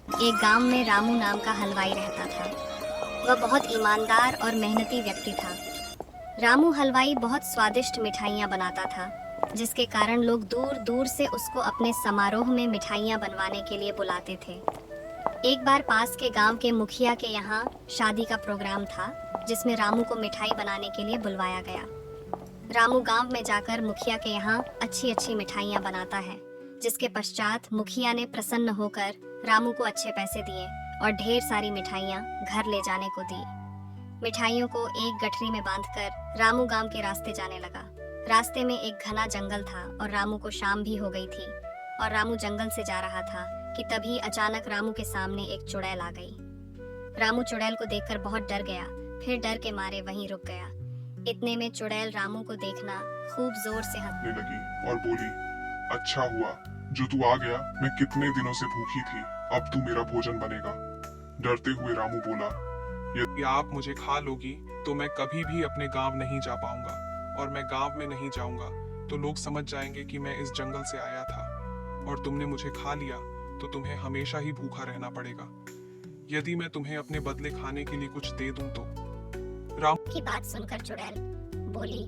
एक गांव में रामू नाम का हलवाई रहता था। वह बहुत ईमानदार और मेहनती व्यक्ति था। रामू हलवाई बहुत स्वादिष्ट मिठाइयाँ बनाता था, जिसके कारण लोग दूर दूर से उसको अपने समारोह में मिठाइयाँ बनवाने के लिए बुलाते थे। एक बार पास के गांव के मुखिया के यहाँ शादी का प्रोग्राम था, जिसमें रामू को मिठाई बनाने के लिए बुलवाया गया। रामू गांव में जाकर मुखिया के यहाँ अच्छी अच्छी मिठाइयाँ बनाता है, जिसके पश्चात मुखिया ने प्रसन्न होकर रामू को अच्छे पैसे दिए और ढेर सारी मिठाइयाँ घर ले जाने को दी। मिठाइयों को एक गठरी में बांधकर रामू गांव के रास्ते जाने लगा। रास्ते में एक घना जंगल था और रामू को शाम भी हो गई थी और रामू जंगल से जा रहा था कि तभी अचानक रामू के सामने एक चुड़ैल आ गई। रामू चुड़ैल को देखकर बहुत डर गया, फिर डर के मारे वहीं रुक गया। इतने में चुड़ैल रामू को देखना खूब जोर से हंसने लगी और बोली, अच्छा हुआ जो तू आ गया। मैं कितने दिनों से भूखी थी, अब तू मेरा भोजन बनेगा। डरते हुए रामू बोला, यदि आप मुझे खा लोगी तो मैं कभी भी अपने गांव नहीं जा पाऊंगा, और मैं गांव में नहीं जाऊंगा तो लोग समझ जाएंगे कि मैं इस जंगल से आया था, और तुमने मुझे खा लिया तो तुम्हें हमेशा ही भूखा रहना पड़ेगा। यदि मैं तुम्हें अपने बदले खाने के लिए कुछ दे दूं तो। रामू की बात सुनकर चुड़ैल बोली,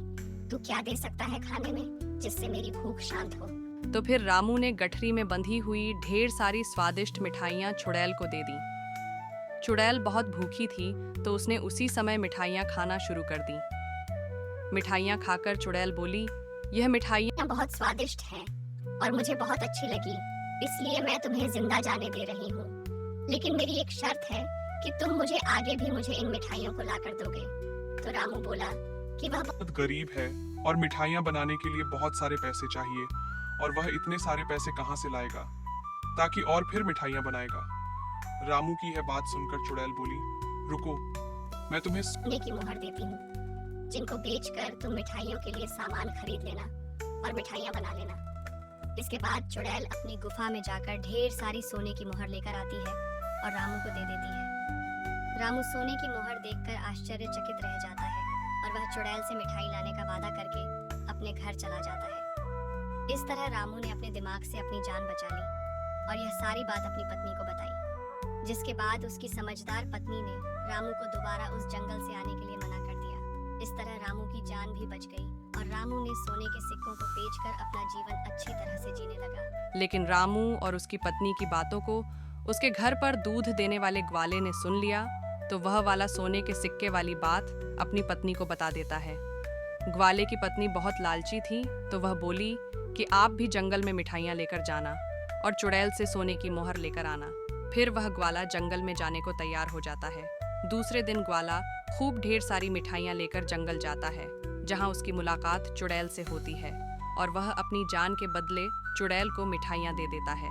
तू क्या दे सकता है खाने में जिससे मेरी भूख शांत हो? तो फिर रामू ने गठरी में बंधी हुई ढेर सारी स्वादिष्ट मिठाइयाँ चुड़ैल को दे दी। चुड़ैल बहुत भूखी थी तो उसने उसी समय मिठाइयाँ खाना शुरू कर दी। मिठाइयाँ खाकर चुड़ैल बोली, यह मिठाइयाँ बहुत स्वादिष्ट हैं और मुझे बहुत अच्छी लगी, इसलिए मैं तुम्हें जिंदा जाने दे रही हूँ। लेकिन मेरी एक शर्त है कि तुम मुझे आगे भी मुझे इन मिठाइयों को लाकर दोगे। तो रामू बोला कि वह बहुत गरीब है और मिठाइयाँ बनाने के लिए बहुत सारे पैसे चाहिए, और वह इतने सारे पैसे कहाँ से लाएगा ताकि और फिर मिठाइयाँ बनाएगा। रामू की यह बात सुनकर चुड़ैल बोली, रुको, मैं तुम्हें सोने की मोहर देती हूँ, जिनको बेचकर तुम मिठाइयों के लिए सामान खरीद लेना और मिठाइयाँ बना लेना। इसके बाद चुड़ैल अपनी गुफा में जाकर ढेर सारी सोने की मोहर लेकर आती है और रामू को दे देती है। रामू सोने की मोहर देखकर आश्चर्यचकित रह जाता है और वह चुड़ैल से मिठाई लाने का वादा करके अपने घर चला जाता है। इस तरह रामू ने अपने दिमाग से अपनी जान बचा ली और यह सारी बात अपनी पत्नी को बताई, जिसके बाद उसकी समझदार पत्नी ने रामू को दोबारा उस जंगल से आने के लिए मना कर दिया। इस तरह रामू की जान भी बच गई और रामू ने सोने के सिक्कों को बेचकर अपना जीवन अच्छी तरह से जीने लगा। लेकिन रामू और उसकी पत्नी की बातों को उसके घर पर दूध देने वाले ग्वाले ने सुन लिया, तो वह वाला सोने के सिक्के वाली बात अपनी पत्नी को बता देता है। ग्वाले की पत्नी बहुत लालची थी, तो वह बोली कि आप भी जंगल में मिठाइयाँ लेकर जाना और चुड़ैल से सोने की मोहर लेकर आना। फिर वह ग्वाला जंगल में जाने को तैयार हो जाता है। दूसरे दिन ग्वाला खूब ढेर सारी मिठाइयाँ लेकर जंगल जाता है, जहाँ उसकी मुलाकात चुड़ैल से होती है और वह अपनी जान के बदले चुड़ैल को मिठाइयाँ दे देता है।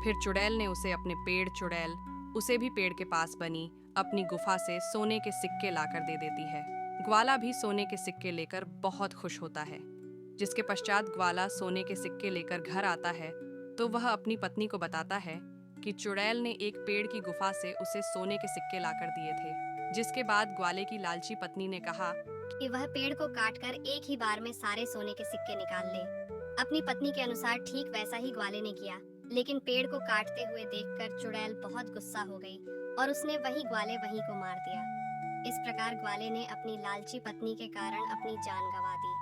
फिर चुड़ैल ने उसे अपने पेड़ चुड़ैल उसे भी पेड़ के पास बनी अपनी गुफा से सोने के सिक्के लाकर दे देती है। ग्वाला भी सोने के सिक्के लेकर बहुत खुश होता है। जिसके पश्चात ग्वाला सोने के सिक्के लेकर घर आता है, तो वह अपनी पत्नी को बताता है कि चुड़ैल ने एक पेड़ की गुफा से उसे सोने के सिक्के लाकर दिए थे। जिसके बाद ग्वाले की लालची पत्नी ने कहा कि वह पेड़ को काटकर एक ही बार में सारे सोने के सिक्के निकाल ले। अपनी पत्नी के अनुसार ठीक वैसा ही ग्वाले ने किया, लेकिन पेड़ को काटते हुए देखकर चुड़ैल बहुत गुस्सा हो गई और उसने वही ग्वाले वहीं को मार दिया। इस प्रकार ग्वाले ने अपनी लालची पत्नी के कारण अपनी जान गंवा दी।